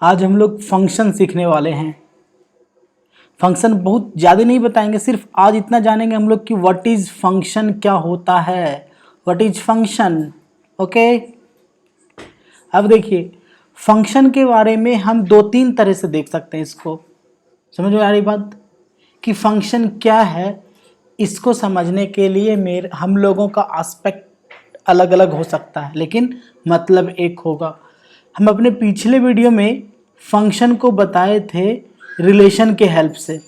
आज हम लोग फंक्शन सीखने वाले हैं। फंक्शन बहुत ज़्यादा नहीं बताएंगे, सिर्फ आज इतना जानेंगे हम लोग कि व्हाट इज़ फंक्शन, क्या होता है, व्हाट इज़ फंक्शन। ओके, अब देखिए फंक्शन के बारे में हम दो तीन तरह से देख सकते हैं। इसको समझ में आ रही बात कि फंक्शन क्या है। इसको समझने के लिए हम लोगों का एस्पेक्ट अलग अलग हो सकता है, लेकिन मतलब एक होगा। हम अपने पिछले वीडियो में फंक्शन को बताए थे रिलेशन के हेल्प से,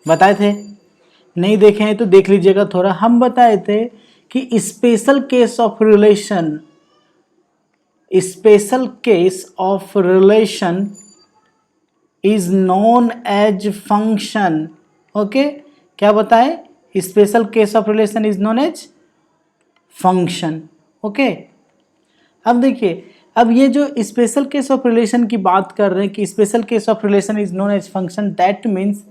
बताए थे। नहीं देखे हैं तो देख लीजिएगा थोड़ा। हम बताए थे कि special case of relation, special case of relation is known as function. Okay, क्या बताए? Special case of relation is known as function. Okay, अब देखिए, अब ये जो स्पेशल केस ऑफ रिलेशन की बात कर रहे हैं कि special case of relation is known as function, that means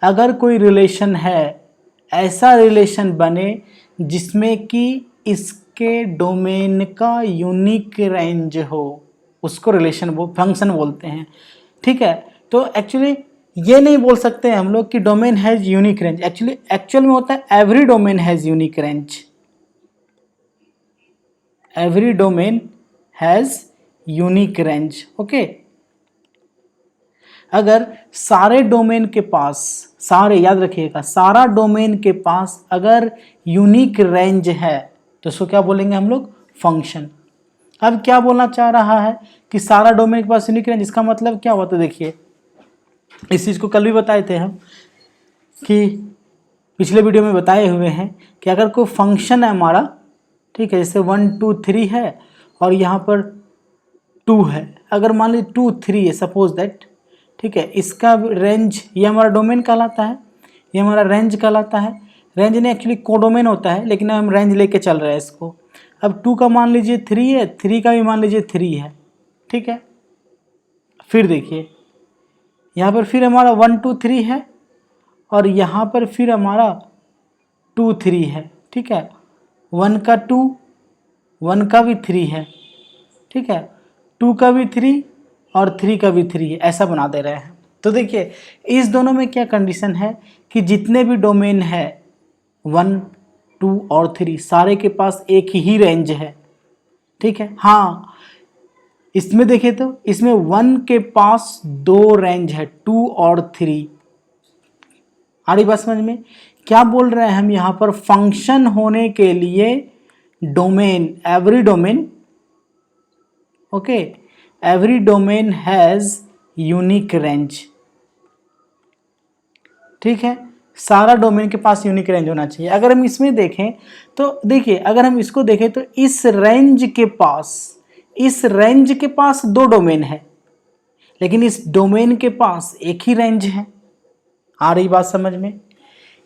अगर कोई रिलेशन है, ऐसा रिलेशन बने जिसमें कि इसके डोमेन का यूनिक रेंज हो, उसको रिलेशन वो फंक्शन बोलते हैं। ठीक है, तो एक्चुअली ये नहीं बोल सकते हम लोग कि domain has unique range. Actual में होता है every domain has unique range, every domain has unique range. Okay, अगर सारे डोमेन के पास, सारे याद रखिएगा, सारा डोमेन के पास अगर यूनिक रेंज है तो उसको क्या बोलेंगे हम लोग? फंक्शन। अब क्या बोलना चाह रहा है कि सारा डोमेन के पास यूनिक रेंज, इसका मतलब क्या हुआ? तो देखिए, इस चीज़ को कल भी बताए थे हम कि पिछले वीडियो में बताए हुए हैं कि अगर कोई फंक्शन है हमारा, ठीक है, जैसे 1 2 3 है और यहाँ पर 2 है, अगर मान लीजिए 2 3 है सपोज दैट, ठीक है, इसका रेंज, ये हमारा डोमेन कहलाता है, ये हमारा रेंज कहलाता है। रेंज ने एक्चुअली कोडोमेन होता है, लेकिन हम रेंज लेके चल रहे हैं इसको। अब 2 का मान लीजिए 3 है, 3 का भी मान लीजिए 3 है, ठीक है। फिर देखिए यहाँ पर फिर हमारा 1 2 3 है और यहाँ पर फिर हमारा 2 3 है, ठीक है। 1 का 2, 1 का भी 3 है, ठीक है, 2 का भी 3 और 3 का भी 3 है, ऐसा बना दे रहे हैं। तो देखिए इस दोनों में क्या कंडीशन है कि जितने भी डोमेन है 1 2 और 3 सारे के पास एक ही रेंज है, ठीक है। हाँ, इसमें देखिए तो इसमें 1 के पास 2 रेंज है, 2 और 3। आ रही बात समझ में? क्या बोल रहे हैं हम यहाँ पर? फंक्शन होने के लिए domain, every domain, okay, every domain has unique range, ठीक है। सारा डोमेन के पास यूनिक रेंज होना चाहिए। अगर हम इसमें देखें तो देखिए, अगर हम इसको देखें तो इस रेंज के पास 2 डोमेन है, लेकिन इस डोमेन के पास एक ही रेंज है। आ रही बात समझ में?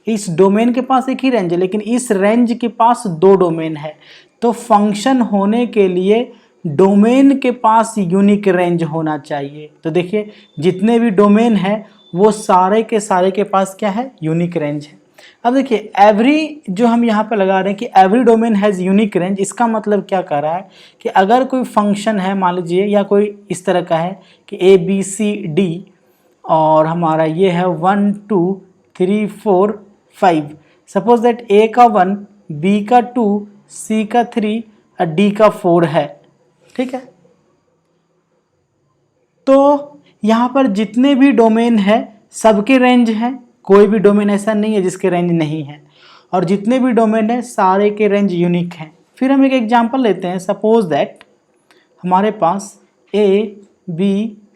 इस डोमेन के पास एक ही रेंज है, लेकिन इस रेंज के पास 2 डोमेन है। तो फंक्शन होने के लिए डोमेन के पास यूनिक रेंज होना चाहिए। तो देखिए जितने भी डोमेन है वो सारे के पास क्या है? यूनिक रेंज है। अब देखिए एवरी जो हम यहाँ पे लगा रहे हैं कि every domain has unique range, इसका मतलब क्या कर रहा है कि अगर कोई फंक्शन है मान लीजिए, या कोई इस तरह का है कि ABCD और हमारा ये है 1 2 3 4 5, सपोज दैट A का 1, B का 2, C का 3 और D का 4 है, ठीक है। तो यहाँ पर जितने भी डोमेन है सबके रेंज है, कोई भी डोमेन ऐसा नहीं है जिसके रेंज नहीं है, और जितने भी डोमेन है सारे के रेंज यूनिक हैं। फिर हम एक एग्जांपल लेते हैं। सपोज दैट हमारे पास A B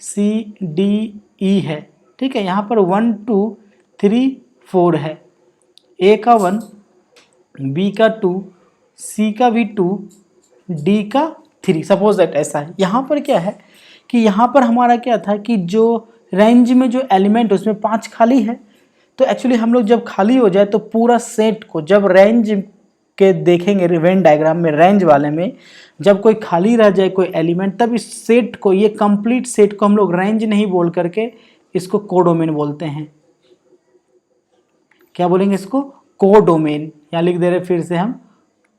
C D E है, ठीक है। यहाँ पर 1 2 3 4 है, A का 1, B का 2, C का भी 2, D का 3, सपोज दैट ऐसा है। यहाँ पर क्या है कि यहाँ पर हमारा क्या था कि जो रेंज में जो एलिमेंट उसमें 5 खाली है। तो एक्चुअली हम लोग जब खाली हो जाए तो पूरा सेट को जब रेंज के देखेंगे, वेन डायग्राम में रेंज वाले में जब कोई खाली रह जाए कोई एलिमेंट, तब इस सेट को, ये कंप्लीट सेट को हम लोग रेंज नहीं बोल करके इसको कोडोमेन बोलते हैं। क्या बोलेंगे इसको? कोडोमेन। या लिख दे रहे फिर से हम,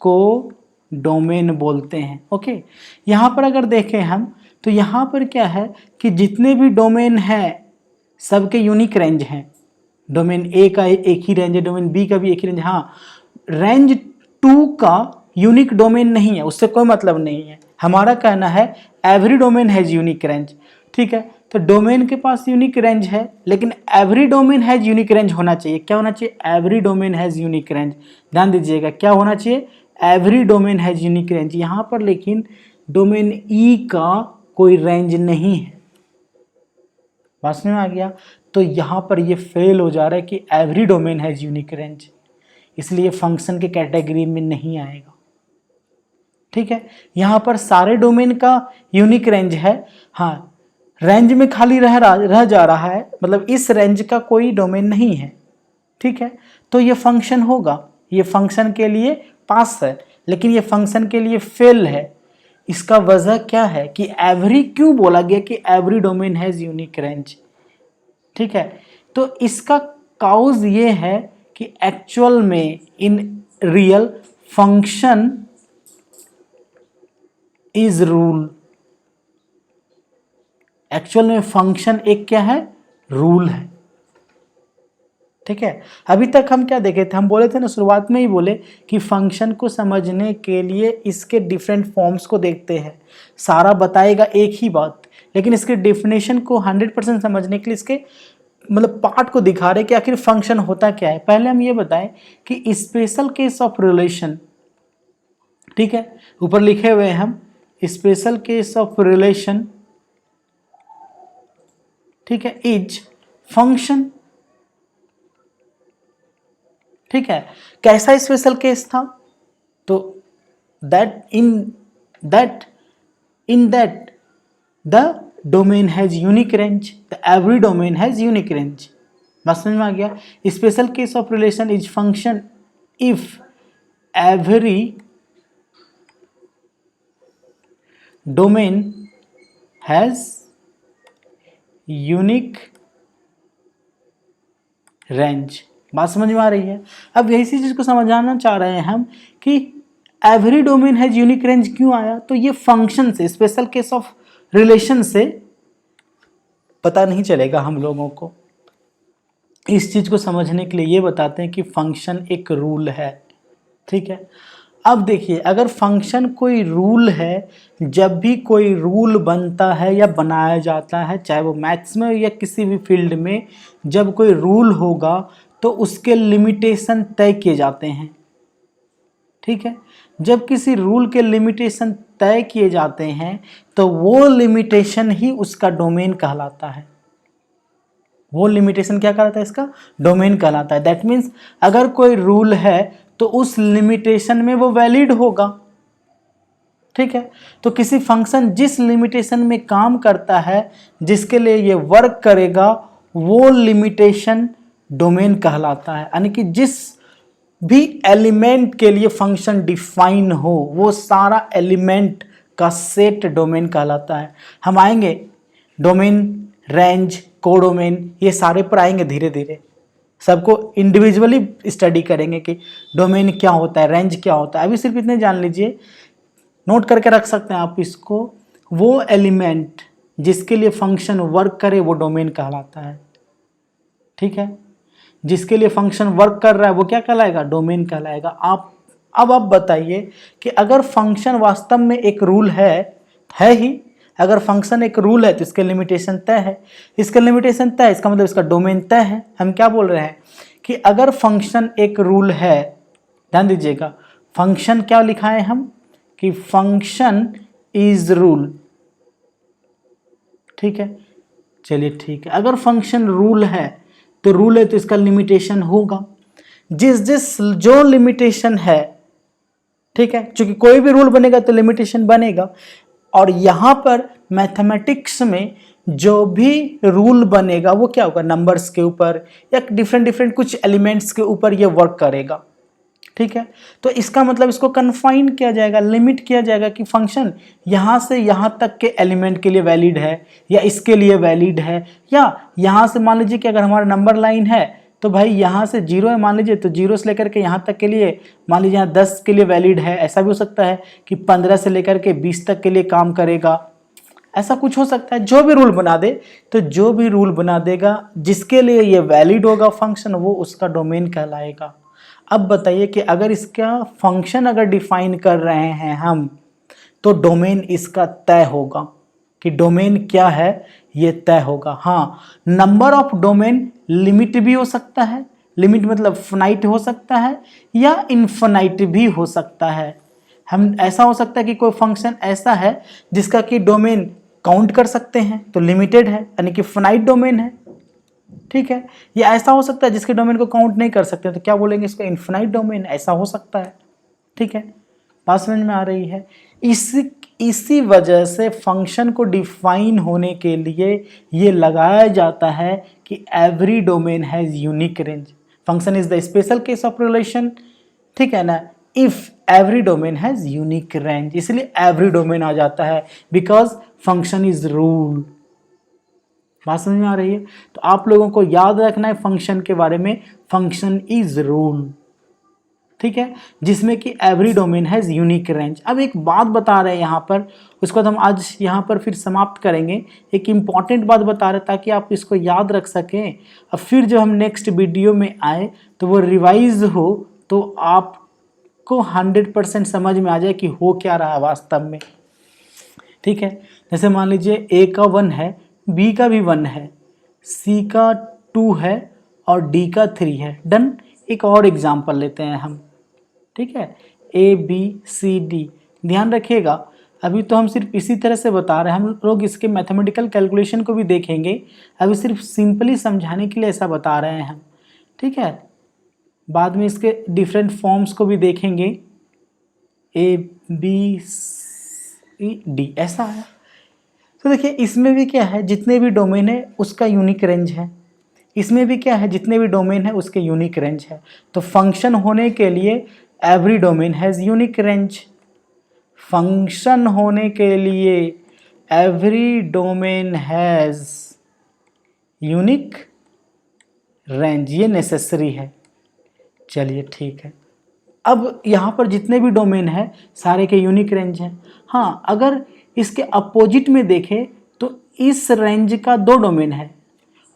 कोडोमेन बोलते हैं। ओके, यहाँ पर अगर देखें हम तो यहाँ पर क्या है कि जितने भी डोमेन हैं सबके यूनिक रेंज हैं। डोमेन ए का एक ही रेंज है, डोमेन बी का भी एक ही रेंज है। हाँ, रेंज 2 का यूनिक डोमेन नहीं है, उससे कोई मतलब नहीं है। हमारा कहना है every domain has unique range. ठीक है, तो डोमेन के पास यूनिक रेंज है, लेकिन every domain has unique range होना चाहिए। क्या होना चाहिए? Every domain has unique range. ध्यान दीजिएगा, क्या होना चाहिए? Every domain has unique range. यहाँ पर लेकिन डोमेन ई का कोई रेंज नहीं है। बात समझ में आ गया? तो यहाँ पर ये फेल हो जा रहा है कि every domain has unique range, इसलिए फंक्शन के कैटेगरी में नहीं आएगा। ठीक है, यहाँ पर सारे डोमेन का यूनिक रेंज है। हाँ, रेंज में खाली रह जा रहा है, मतलब इस रेंज का कोई डोमेन नहीं है। ठीक है, तो ये फंक्शन होगा, ये फंक्शन के लिए पास है, लेकिन ये फंक्शन के लिए फेल है। इसका वजह क्या है कि एवरी क्यों बोला गया कि every domain has unique range. ठीक है, तो इसका काउज ये है कि एक्चुअल में in real function is rule. Actual में फंक्शन एक क्या है? रूल है। ठीक है, अभी तक हम क्या देखे थे? हम बोले थे ना, शुरुआत में ही बोले कि फंक्शन को समझने के लिए इसके डिफरेंट फॉर्म्स को देखते हैं। सारा बताएगा एक ही बात, लेकिन इसके डेफिनेशन को 100% समझने के लिए इसके मतलब पार्ट को दिखा रहे कि आखिर फंक्शन होता क्या है। पहले हम ये बताएं कि स्पेशल केस ऑफ रिलेशन, ठीक है, ऊपर लिखे हुए हैं हम, स्पेशल केस ऑफ रिलेशन, ठीक है, इज फंक्शन। ठीक है, कैसा स्पेशल केस था? तो that in that the domain has unique range, the every domain has unique range. बात समझ में आ गया? Special case of relation is function if every domain has unique range. बात समझ में आ रही है? अब इसी चीज को समझाना चाह रहे हैं हम कि every domain has unique range क्यों आया। तो ये फंक्शन से, स्पेशल केस ऑफ रिलेशन से पता नहीं चलेगा हम लोगों को। इस चीज को समझने के लिए ये बताते हैं कि फंक्शन एक रूल है। ठीक है, अब देखिए, अगर फंक्शन कोई रूल है, जब भी कोई रूल बनता है या बनाया जाता है, चाहे वो मैथ्स में या किसी भी फील्ड में, जब कोई रूल होगा तो उसके लिमिटेशन तय किए जाते हैं। ठीक है, जब किसी रूल के लिमिटेशन तय किए जाते हैं तो वो लिमिटेशन ही उसका डोमेन कहलाता है। वो लिमिटेशन क्या कहलाता है? इसका डोमेन कहलाता है। दैट मीन्स अगर कोई रूल है तो उस लिमिटेशन में वो वैलिड होगा। ठीक है, तो किसी फंक्शन जिस लिमिटेशन में काम करता है, जिसके लिए ये वर्क करेगा, वो लिमिटेशन डोमेन कहलाता है। यानी कि जिस भी एलिमेंट के लिए फंक्शन डिफाइन हो, वो सारा एलिमेंट का सेट डोमेन कहलाता है। हम आएंगे डोमेन, रेंज, कोडोमेन, ये सारे पर आएंगे धीरे धीरे। सबको इंडिविजुअली स्टडी करेंगे कि डोमेन क्या होता है, रेंज क्या होता है। अभी सिर्फ इतने जान लीजिए, नोट करके रख सकते हैं आप इसको। वो एलिमेंट जिसके लिए फंक्शन वर्क करे वो डोमेन कहलाता है। ठीक है, जिसके लिए फंक्शन वर्क कर रहा है वो क्या कहलाएगा? डोमेन कहलाएगा। अब आप बताइए कि अगर फंक्शन वास्तव में एक रूल है ही, अगर फंक्शन एक रूल है तो इसके लिमिटेशन तय है। इसके लिमिटेशन तय है, इसका मतलब इसका डोमेन तय है। हम क्या बोल रहे हैं कि अगर फंक्शन एक रूल है, ध्यान दीजिएगा, फंक्शन क्या लिखा है हम कि फंक्शन इज रूल। ठीक है, चलिए ठीक है, अगर फंक्शन रूल है तो रूल है तो इसका लिमिटेशन होगा। जिस जो लिमिटेशन है, ठीक है, क्योंकि कोई भी रूल बनेगा तो लिमिटेशन बनेगा। और यहाँ पर मैथमेटिक्स में जो भी रूल बनेगा वो क्या होगा? नंबर्स के ऊपर या डिफरेंट कुछ एलिमेंट्स के ऊपर ये वर्क करेगा। ठीक है, तो इसका मतलब इसको कन्फाइन किया जाएगा, लिमिट किया जाएगा कि फंक्शन यहाँ से यहाँ तक के एलिमेंट के लिए वैलिड है या इसके लिए वैलिड है। या यहाँ से मान लीजिए कि अगर हमारा नंबर लाइन है तो भाई यहाँ से 0 है मान लीजिए, तो 0 से लेकर के यहाँ तक के लिए मान लीजिए यहाँ 10 के लिए वैलिड है। ऐसा भी हो सकता है कि 15 से लेकर के 20 तक के लिए काम करेगा। ऐसा कुछ हो सकता है, जो भी रूल बना दे, तो जो भी रूल बना देगा जिसके लिए ये वैलिड होगा फंक्शन, वो उसका डोमेन कहलाएगा। अब बताइए कि अगर इसका फंक्शन अगर डिफाइन कर रहे हैं हम, तो डोमेन इसका तय होगा कि डोमेन क्या है, ये तय होगा। हाँ, नंबर ऑफ डोमेन लिमिट भी हो सकता है, लिमिट मतलब फिनाइट हो सकता है या इनफिनाइट भी हो सकता है। हम ऐसा हो सकता है कि कोई फंक्शन ऐसा है जिसका कि डोमेन काउंट कर सकते हैं तो लिमिटेड है, यानी कि फिनाइट डोमेन है, ठीक है। या ऐसा हो सकता है जिसके डोमेन को काउंट नहीं कर सकते तो क्या बोलेंगे, इसको इनफिनाइट डोमेन, ऐसा हो सकता है, ठीक है। बात समझ में आ रही है। इसी वजह से फंक्शन को डिफाइन होने के लिए ये लगाया जाता है कि every domain has unique range. Function is the special case of relation, ठीक है ना, if every domain has unique range, इसलिए एवरी डोमेन आ जाता है बिकॉज फंक्शन इज रूल। बात समझ में आ रही है। तो आप लोगों को याद रखना है फंक्शन के बारे में, फंक्शन इज रूल, ठीक है, जिसमें कि every domain has unique range. अब एक बात बता रहे हैं यहाँ पर, उसके बाद हम आज यहाँ पर फिर समाप्त करेंगे। एक इम्पॉर्टेंट बात बता रहे ताकि आप इसको याद रख सकें, अब फिर जब हम नेक्स्ट वीडियो में आए तो वो रिवाइज हो, तो आपको 100% समझ में आ जाए कि हो क्या रहा है वास्तव में, ठीक है। जैसे मान लीजिए ए का 1 है, बी का भी 1 है, सी का 2 है और डी का 3 है। डन। एक और एग्जाम्पल लेते हैं हम, ठीक है, ए बी सी डी। ध्यान रखिएगा, अभी तो हम सिर्फ इसी तरह से बता रहे हैं, हम लोग इसके मैथमेटिकल कैलकुलेशन को भी देखेंगे, अभी सिर्फ सिंपली समझाने के लिए ऐसा बता रहे हैं हम, ठीक है। बाद में इसके डिफरेंट फॉर्म्स को भी देखेंगे, ए बी सी डी ऐसा है। तो देखिए इसमें भी क्या है, जितने भी डोमेन है उसका यूनिक रेंज है, इसमें भी क्या है, जितने भी डोमेन है उसके यूनिक रेंज है। तो फंक्शन होने के लिए every domain has unique range, function होने के लिए every domain has unique range, ये नेसेसरी है। चलिए ठीक है, अब यहाँ पर जितने भी डोमेन है सारे के यूनिक रेंज हैं। हाँ, अगर इसके अपोजिट में देखें तो इस रेंज का 2 डोमेन है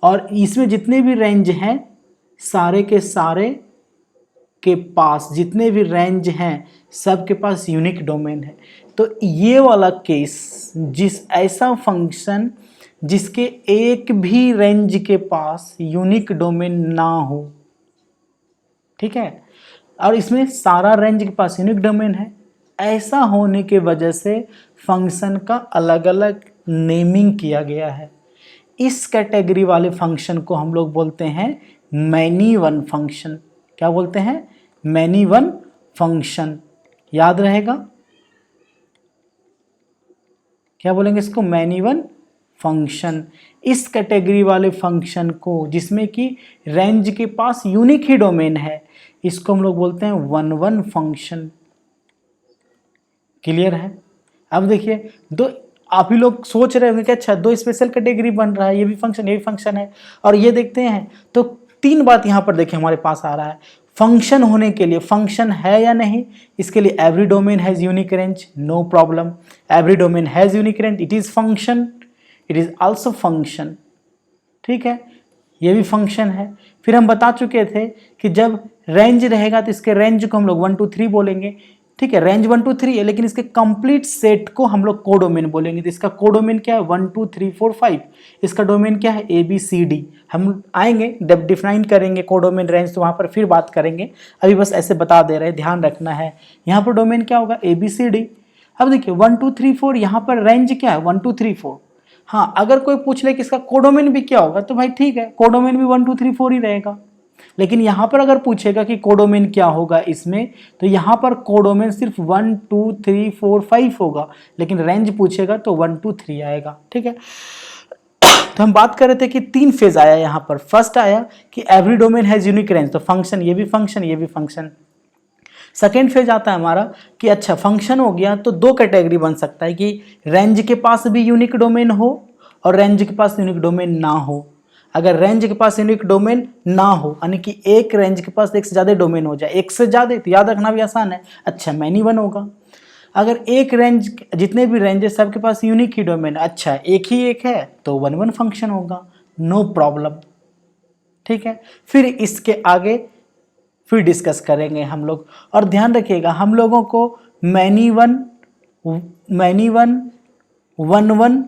और इसमें जितने भी रेंज हैं सारे के सारे के पास, जितने भी रेंज हैं सब के पास यूनिक डोमेन है। तो ये वाला केस, जिस ऐसा फंक्शन जिसके एक भी रेंज के पास यूनिक डोमेन ना हो, ठीक है, और इसमें सारा रेंज के पास यूनिक डोमेन है, ऐसा होने के वजह से फंक्शन का अलग अलग नेमिंग किया गया है। इस कैटेगरी वाले फंक्शन को हम लोग बोलते हैं मैनी वन फंक्शन। क्या बोलते हैं? Many one function. याद रहेगा, क्या बोलेंगे इसको? Many one function. इस कैटेगरी वाले फंक्शन को जिसमें कि रेंज के पास यूनिक ही डोमेन है, इसको हम लोग बोलते हैं वन वन फंक्शन। क्लियर है? अब देखिए, दो आप ही लोग सोच रहे होंगे कि अच्छा 2 स्पेशल कैटेगरी बन रहा है, ये भी फंक्शन ये भी फंक्शन है, और ये देखते हैं तो 3 बात यहाँ पर देखिए हमारे पास आ रहा है। फंक्शन होने के लिए फंक्शन है या नहीं, इसके लिए every domain has unique range, no problem. Every domain has unique range, it is function, it is also function. ठीक है, ये भी फंक्शन है। फिर हम बता चुके थे कि जब रेंज रहेगा तो इसके रेंज को हम लोग 1 2 3 बोलेंगे। ठीक है, रेंज 1 2 3 है, लेकिन इसके कंप्लीट सेट को हम लोग कोडोमेन बोलेंगे। तो इसका कोडोमेन क्या है? 1 2 3 4 5। इसका डोमेन क्या है? ABCD। हम आएंगे जब डिफाइन करेंगे कोडोमेन रेंज तो वहाँ पर फिर बात करेंगे, अभी बस ऐसे बता दे रहे हैं, ध्यान रखना है। यहाँ पर डोमेन क्या होगा? ABCD। अब देखिए 1 2 3 4, यहाँ पर रेंज क्या है? 1 2 3 4। हाँ, अगर कोई पूछ ले कि इसका कोडोमेन भी क्या होगा, तो भाई ठीक है, कोडोमेन भी 1 2 3 4 ही रहेगा। लेकिन यहाँ पर अगर पूछेगा कि कोडोमेन क्या होगा इसमें, तो यहाँ पर कोडोमेन सिर्फ 1 2 3 4 5 होगा, लेकिन रेंज पूछेगा तो 1 2 3 आएगा। ठीक है, तो हम बात कर रहे थे कि 3 फेज आया यहाँ पर। फर्स्ट आया कि every domain has unique range, तो फंक्शन, ये भी फंक्शन ये भी फंक्शन। सेकेंड फेज आता है हमारा कि अच्छा फंक्शन हो गया तो 2 कैटेगरी बन सकता है कि रेंज के पास भी यूनिक डोमेन हो और रेंज के पास यूनिक डोमेन ना हो। अगर रेंज के पास यूनिक डोमेन ना हो, यानी कि एक रेंज के पास एक से ज़्यादा डोमेन हो जाए, एक से ज़्यादा, तो याद रखना भी आसान है, अच्छा मैनी वन होगा। अगर एक रेंज, जितने भी रेंज है सबके पास यूनिक ही डोमेन, अच्छा एक ही एक है तो 1 1 फंक्शन होगा, नो प्रॉब्लम। ठीक है, फिर इसके आगे फिर डिस्कस करेंगे हम लोग। और ध्यान रखिएगा हम लोगों को मैनी वन वन वन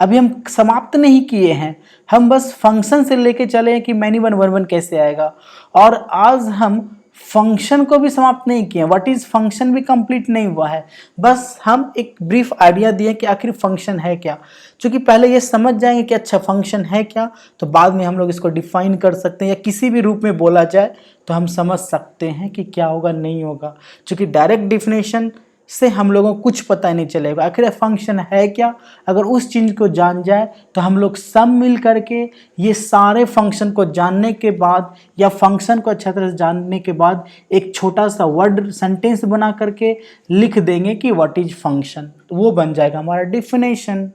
अभी हम समाप्त नहीं किए हैं, हम बस फंक्शन से लेके चले हैं कि मैनी वन वन वन कैसे आएगा। और आज हम फंक्शन को भी समाप्त नहीं किए, व्हाट इज फंक्शन भी कंप्लीट नहीं हुआ है, बस हम एक ब्रीफ आइडिया दिए कि आखिर फंक्शन है क्या। क्योंकि पहले ये समझ जाएंगे कि अच्छा फंक्शन है क्या, तो बाद में हम लोग इसको डिफाइन कर सकते हैं, या किसी भी रूप में बोला जाए तो हम समझ सकते हैं कि क्या होगा नहीं होगा। क्योंकि डायरेक्ट डिफिनेशन से हम लोगों को कुछ पता नहीं चलेगा आखिर फंक्शन है क्या। अगर उस चीज़ को जान जाए तो हम लोग सब मिल करके ये सारे फंक्शन को जानने के बाद, या फंक्शन को अच्छा तरह से जानने के बाद, एक छोटा सा वर्ड सेंटेंस बना करके लिख देंगे कि व्हाट इज फंक्शन, तो वो बन जाएगा हमारा डिफिनेशन।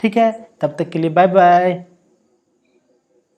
ठीक है, तब तक के लिए बाय बाय।